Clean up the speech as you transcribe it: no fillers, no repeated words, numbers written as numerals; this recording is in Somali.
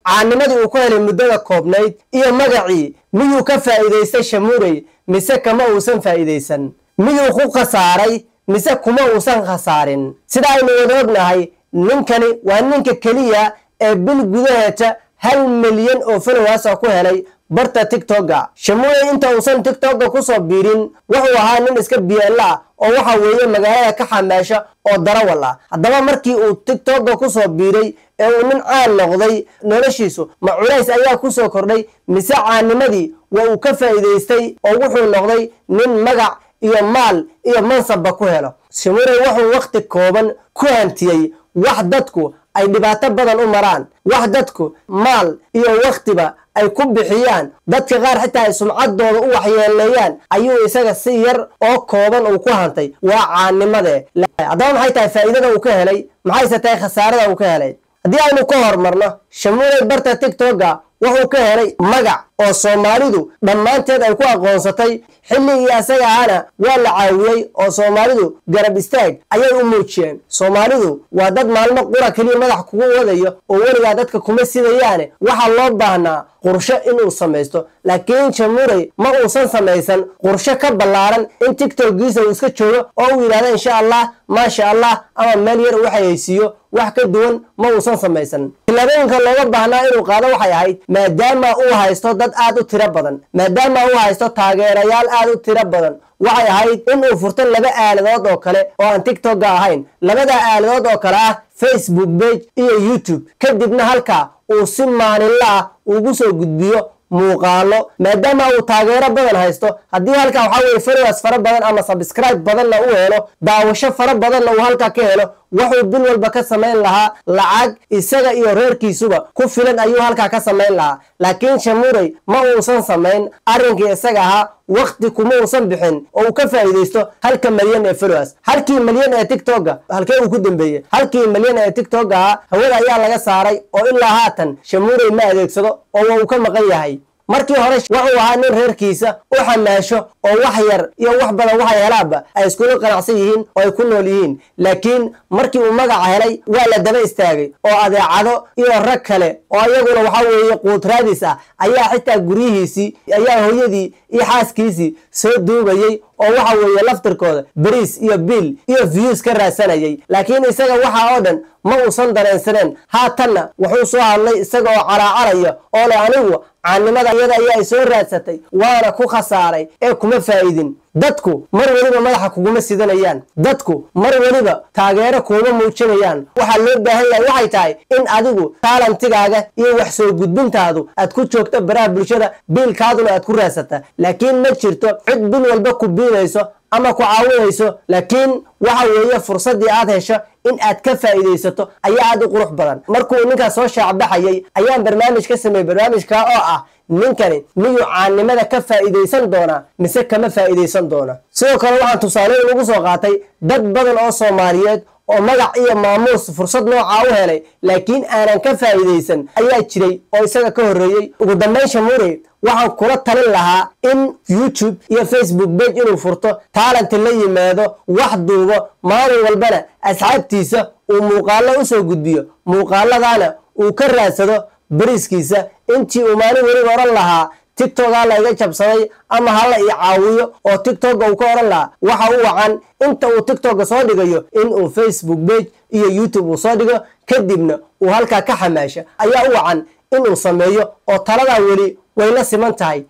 caanimadii uu ku helay muddada koobnayd iyo magacii miyuu ka faa'iidaystay Shamuurey mise kama uusan faa'iidaysan miyuu ku khasaaray mise kuma uusan khasaarin sida aynu wada ognahay ninkani waa ninka kaliya ee bil gudaheeda 1 milyan oo followers ku helay barta TikTok-ga Shamuurey inta uusan TikTok-ga ku soo biirin wuxuu ahaa nin iska biyeela oo waxa weeye magaalada ka xamaasha oo darawal ah haddaba markii uu TikTok-ga ku soo biiray ee uu nin caan noqday noloshiisu ma culays ayaa ku soo kordhay mise caanimadii waa uu ka faa'iidaystay oo wuxuu noqday nin magac iyo maal iyo mansabba ku helo Shamuurey wuxuu waqti kooban ku hantiyay wax dadku ay dhibaato badan u maraan wax dadku maal iyo waqtiba ay ku bixiyaan dadka qaar xitaa ay sumcaddooda u waxyeeleeyaan ayuu isaga si yar oo kooban uu ku hantay waa caanimade haddaba maxay tahay faa'iidada uu ka helay maxayse tahay khasaarada uu ka helay haddii aynu ka hormarno Shamuurey barta TikTok-ga wuxuu ka helay magac oo Soomaalidu dhammaanteed ay ku aqoonsatay xilligii asaga ahana waa la caawiyay oo Soomaalidu garab istaag ayay u muujiyeen Soomaalidu waa dad maalmo qura kaliya madax kugu wadayo oo weligaa dadka kuma sidayaan waxa loo baahnaa qorshe inuu samaysto laakiin Shamuurey ma uusan samaysan qorshe ka ballaaran in TikTok-giisa uu iska joogo oo uu yiraahdo insha Allah ma sha Allah ama meel yar waxa haysiyo wax ka duwan ma uusan samaysan tilaabooyinka looga baahnaa inuu qaado waxay ahayd maadaama uu haysto dad aad u tiro badan maadaama uu haysto taageerayaal aad u tiro badan waxay ahayd in uu furto laba aaladood oo kale oo aan TikTok-ga ahayn labada aaladood oo kale ah Facebook page iyo YouTube kadibna halka uu si maalinle ah ugu soo gudbiyo muuqaalo maadaama uu taageero badan haysto haddii halka waxa weeye followers fara badan ama subscribe badan la u helo daawasho fara badan uu halka ka helo wuxuu bil walba ka sameyn lahaa lacag isaga iyo reerkiisuba ku filan ayuu halka ka sameyn lahaa laakiin Shamuurey ma uusan sameyn arrinkii isaga ahaa waqti kuma uusan bixin oo uu ka faa'iideysto 1 milyan ee followers 1 milyan ee TikTok-ga halkee uu ku dambeeyay 1 milyan ee TikTok-ga hawada ayaa laga saaray oo ilaa haatan Shamuurey ma adeegsado oo uu ka maqan yahay markii hore wuxuu ahaa nin reerkiisa u xamaasho oo wax yar iyo wax badan waxa helaaba ay isku qanacsan yihiin oo ay ku nool yihiin laakiin markii uu magac helay waa la daba istaagay oo adeecado iyo rag kale oo ayaguna waxa weeye quutraadis ah ayaa xitaa gurihiisii ayaa hooyadii iyo xaaskiisii soo duubayay oo waxa weeye laftirkooda bariis iyo biil iyo views ka raasanayay laakiin isaga waxa oo dhan ma uusan dareensaneen haatanna wuxuu soo hadlay isaga oo caraacaraya oo leh anigu caanimada iyada ayaa soo raadsatay waana ku khasaaray ee kuma faa'iidin dadku mar waliba madaxa kuguma sidanayaan dadku mar waliba taageero kuma muujinayaan waxa loo baahan yahay waxay tahay in adigu talantigaaga iyo wax soo gudbintaadu aad ku joogto baraha bulshada biilkaaduna aad ku raasata laakiin ma jirto cid bil walba ku biilayso ama ku caawinayso laakiin waxa weeye fursadii aad hesho in aad ka faa'iideysato ayaa aad u qurux badan markuu ninka soo shaacbaxayay ayaan barnaamij ka sameeyay barnaamijka oo ah ninkani miyuu caanimada ka faa'iideysan doona mise kama faa'iideysan doona sidoo kale waxaan tusaale ugu soo qaatay dad badan oo Soomaaliyeed oo magac iyo maamuus fursad nooca u helay laakiin aanan ka faa'iideysan ayaa jiray oo isaga ka horeeyay ugu dambeyn Shamuurey waxaan kula talin lahaa in YouTube iyo Facebook page inuu furto talent la yimaado wax duubo maalin walbana asxaabtiisa uu muuqaalo u soo gudbiyo muuqaaladana uu ka raadsado bariiskiisa intii uu maalin waliba oran lahaa TikTok-ga la iga jabsaday ama hala ii caawiyo oo TikTok-ga uu ka oran lahaa waxa uu wacan inta uu TikTok-ga soo dhigayo in uu Facebook page iyo YouTube uu soo dhigo kadibna uu halka ka xamaasho ayaa u wacan in uu sameeyo oo talada wali way la siman tahay